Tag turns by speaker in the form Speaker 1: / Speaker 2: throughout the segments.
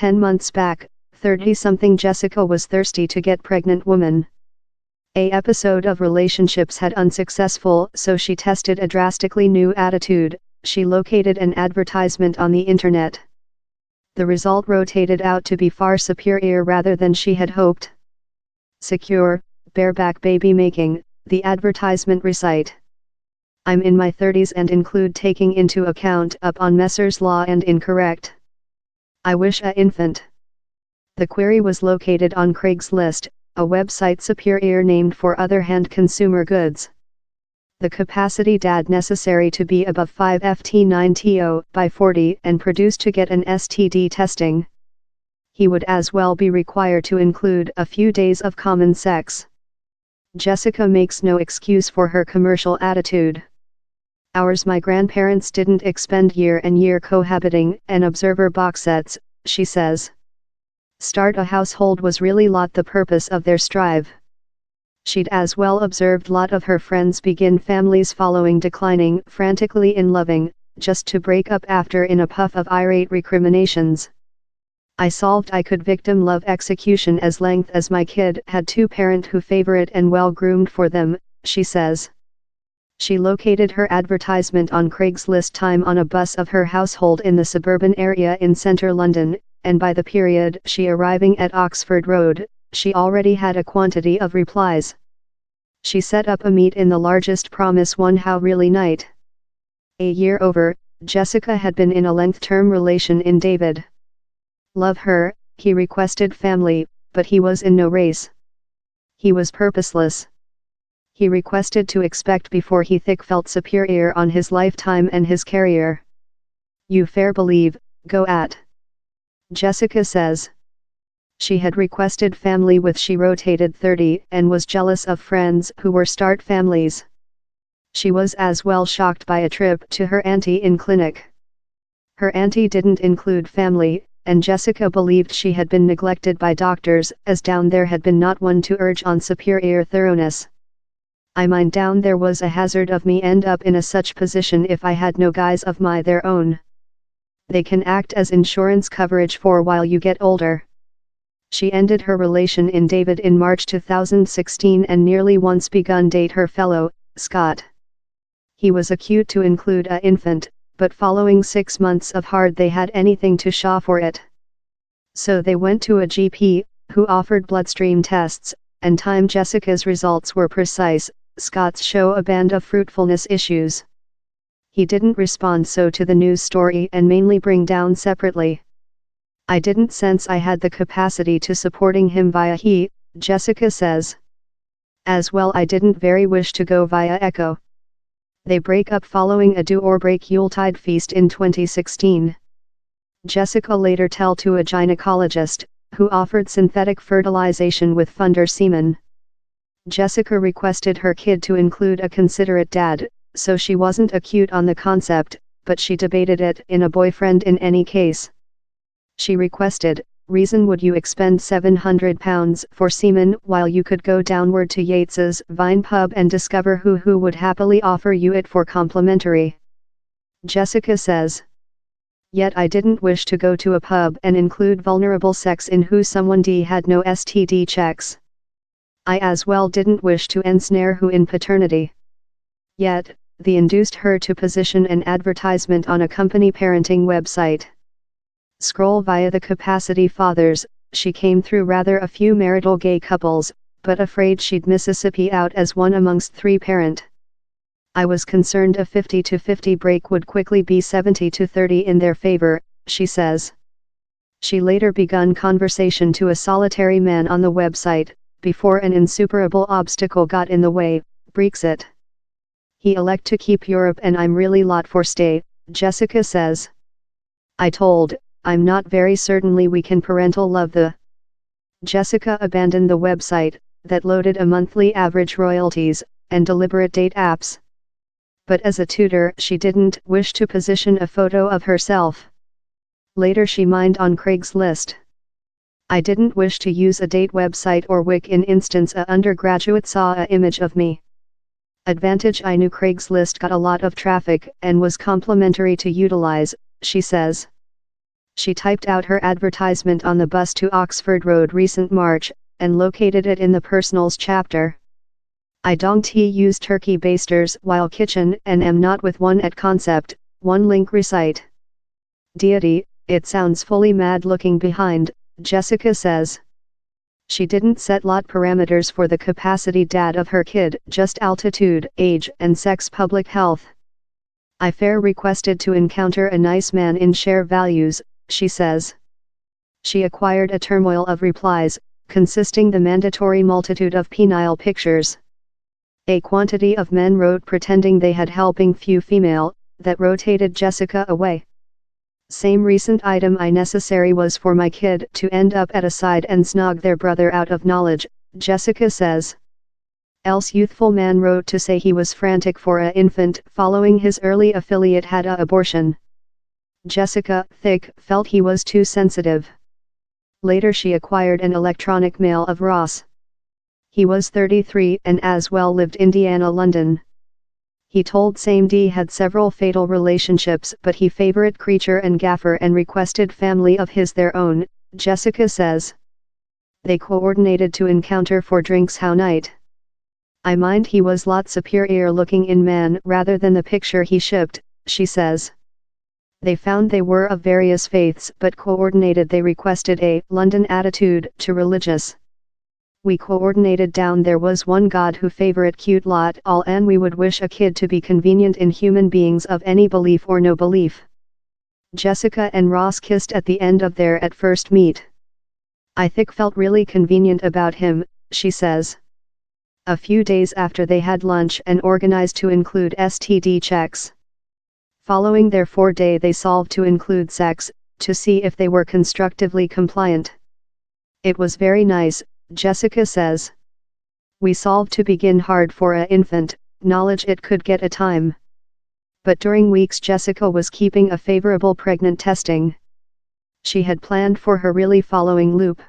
Speaker 1: 10 months back, 30-something Jessica was thirsty to get pregnant woman. A episode of relationships had unsuccessful, so she tested a drastically new attitude. She located an advertisement on the internet. The result rotated out to be far superior rather than she had hoped. Secure, bareback baby making, the advertisement recite. I'm in my 30s and include taking into account up on Messrs Law and incorrect. I wish a infant. The query was located on Craigslist, a website superior named for other hand consumer goods. The capacity dad necessary to be above 5 ft9 by 40 and produced to get an STD testing. He would as well be required to include a few days of common sex. Jessica makes no excuse for her commercial attitude. My grandparents didn't expend year and year cohabiting and observer box sets, she says. Start a household was really lot the purpose of their strive. She'd as well observed lot of her friends begin families following declining, frantically in loving, just to break up after in a puff of irate recriminations. I solved I could victim love execution as length as my kid had two parent who favorite and well groomed for them, she says. She located her advertisement on Craigslist time on a bus of her household in the suburban area in centre London, and by the period she arriving at Oxford Road, she already had a quantity of replies. She set up a meet in the largest promise one how really night. A year over, Jessica had been in a length-term relation in David. Love her, he requested family, but he was in no race. He was purposeless. He requested to expect before he felt superior on his lifetime and his career. You fair believe, go at. Jessica says. She had requested family with she rotated 30 and was jealous of friends who were start families. She was as well shocked by a trip to her auntie in clinic. Her auntie didn't include family, and Jessica believed she had been neglected by doctors, as down there had been not one to urge on superior thoroughness. I mind down there was a hazard of me end up in a such position if I had no guys of my their own. They can act as insurance coverage for while you get older. She ended her relation in David in March 2016 and nearly once begun date her fellow, Scott. He was acute to include a infant, but following 6 months of hard they had anything to show for it. So they went to a GP, who offered bloodstream tests, and time Jessica's results were precise. Scott's show a band of fruitfulness issues. He didn't respond so to the news story and mainly bring down separately. I didn't sense I had the capacity to supporting him via he, Jessica says. As well I didn't very wish to go via echo. They break up following a do or break Yuletide feast in 2016. Jessica later tell to a gynecologist, who offered synthetic fertilization with funder semen. Jessica requested her kid to include a considerate dad, so she wasn't acute on the concept, but she debated it in a boyfriend in any case. She requested, reason would you expend £700 for semen while you could go downward to Yates's Vine pub and discover who would happily offer you it for complimentary. Jessica says. Yet I didn't wish to go to a pub and include vulnerable sex in who someone had no STD checks. I as well didn't wish to ensnare who in paternity. Yet, the induced her to position an advertisement on a company parenting website. Scroll via the capacity fathers, she came through rather a few marital gay couples, but afraid she'd Mississippi out as one amongst 3 parent. I was concerned a 50-50 break would quickly be 70-30 in their favor, she says. She later begun conversation to a solitary man on the website, before an insuperable obstacle got in the way, Brexit. He elect to keep Europe and I'm really lot for stay, Jessica says. I told, I'm not very certainly we can parental love the. Jessica abandoned the website, that loaded a monthly average royalties, and deliberate date apps. But as a tutor she didn't wish to position a photo of herself. Later she mined on Craigslist. I didn't wish to use a date website or Wix in instance a undergraduate saw a image of me. Advantage I knew Craigslist got a lot of traffic and was complimentary to utilize, she says. She typed out her advertisement on the bus to Oxford Road recent March, and located it in the personals chapter. I don't use turkey basters while kitchen and am not with one at concept, one link recite. Deity, it sounds fully mad looking behind, Jessica says. She didn't set lot parameters for the capacity dad of her kid, just altitude, age and sex public health. I fair requested to encounter a nice man in share values, she says. She acquired a turmoil of replies, consisting the mandatory multitude of penile pictures. A quantity of men wrote pretending they had helping few female, that rotated Jessica away. Same recent item I necessary was for my kid to end up at a side and snog their brother out of knowledge, Jessica says. Else youthful man wrote to say he was frantic for a infant following his early affiliate had a abortion. Jessica, thick, felt he was too sensitive. Later she acquired an electronic mail of Ross. He was 33 and as well lived Indiana, London. He told same D had several fatal relationships but he favorite creature and gaffer and requested family of his their own, Jessica says. They coordinated to encounter for drinks how night. I mind he was lot superior looking in man rather than the picture he shipped, she says. They found they were of various faiths but coordinated they requested a London attitude to religious. We coordinated down there was one God who favorite cute lot all and we would wish a kid to be convenient in human beings of any belief or no belief. Jessica and Ross kissed at the end of their at first meet. I think felt really convenient about him, she says. A few days after they had lunch and organized to include STD checks. Following their 4-day they solved to include sex, to see if they were constructively compliant. It was very nice, Jessica says. We solved to begin hard for a infant, knowledge it could get a time. But during weeks Jessica was keeping a favorable pregnant testing. She had planned for her really following loop.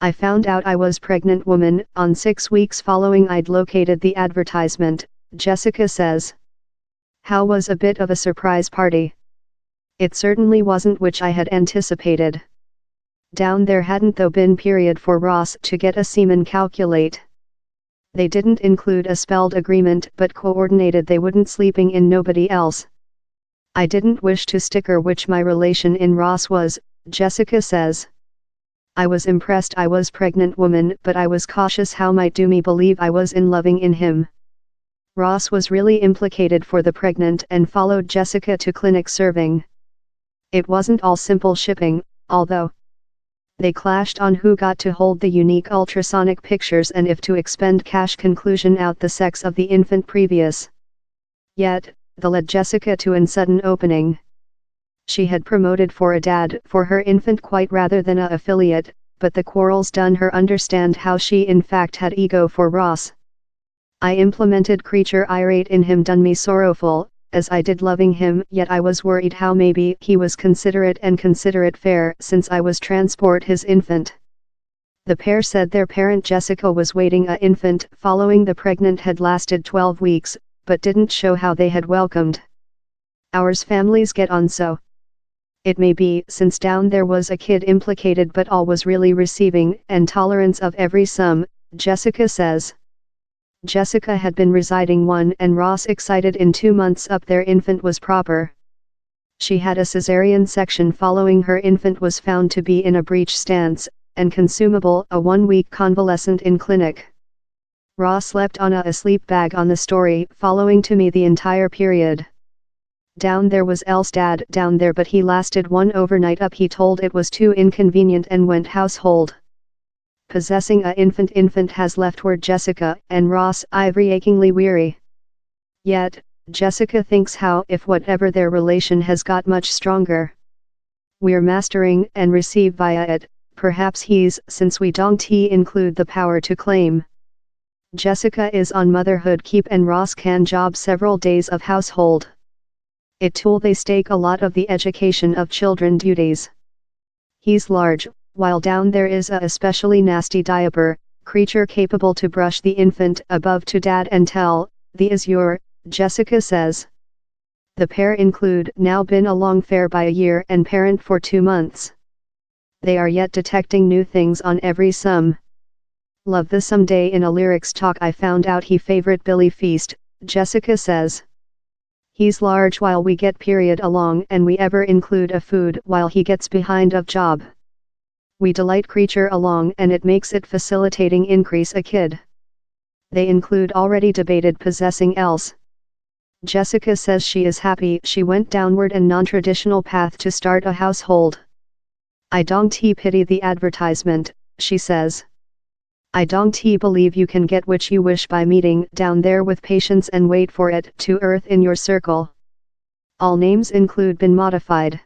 Speaker 1: I found out I was pregnant woman on 6 weeks following I'd located the advertisement, Jessica says. How was a bit of a surprise party. It certainly wasn't which I had anticipated. Down there hadn't though been period for Ross to get a semen calculate. They didn't include a spelled agreement but coordinated they wouldn't sleeping in nobody else. I didn't wish to sticker which my relation in Ross was, Jessica says. I was impressed I was pregnant woman but I was cautious how might do me believe I was in loving in him. Ross was really implicated for the pregnant and followed Jessica to clinic serving. It wasn't all simple shipping, although they clashed on who got to hold the unique ultrasonic pictures and if to expend cash conclusion out the sex of the infant previous. Yet, the led Jessica to an sudden opening. She had promoted for a dad for her infant quite rather than a affiliate, but the quarrels done her understand how she in fact had ego for Ross. I implemented creature irate in him done me sorrowful, as I did loving him, yet I was worried how maybe he was considerate and considerate fair since I was transport his infant. The pair said their parent Jessica was waiting a infant following the pregnant had lasted 12 weeks, but didn't show how they had welcomed. Ours families get on so. It may be since down there was a kid implicated but all was really receiving and tolerance of every sum, Jessica says. Jessica had been residing 1 and Ross excited in 2 months up their infant was proper. She had a cesarean section following her infant was found to be in a breech stance, and consumable a 1-week convalescent in clinic. Ross slept on a sleep bag on the story following to me the entire period. Down there was else dad down there but he lasted 1 overnight up he told it was too inconvenient and went household. Possessing a infant has left word Jessica and Ross ivory achingly weary. Yet, Jessica thinks how if whatever their relation has got much stronger. We're mastering and receive via it, perhaps he's since we don't include the power to claim. Jessica is on motherhood keep and Ross can job several days of household. It tool they stake a lot of the education of children duties. He's large, while down there is a especially nasty diaper, creature capable to brush the infant above to dad and tell, the is your, Jessica says. The pair include now been along fair by a year and parent for 2 months. They are yet detecting new things on every some. Love the someday. In a lyrics talk I found out he favorite Billy Feast, Jessica says. He's large while we get period along and we ever include a food while he gets behind of job. We delight creature along and it makes it facilitating increase a kid. They include already debated possessing else. Jessica says she is happy she went downward and non-traditional path to start a household. I don't pity the advertisement, she says. I don't believe you can get which you wish by meeting down there with patience and wait for it to earth in your circle. All names include been modified.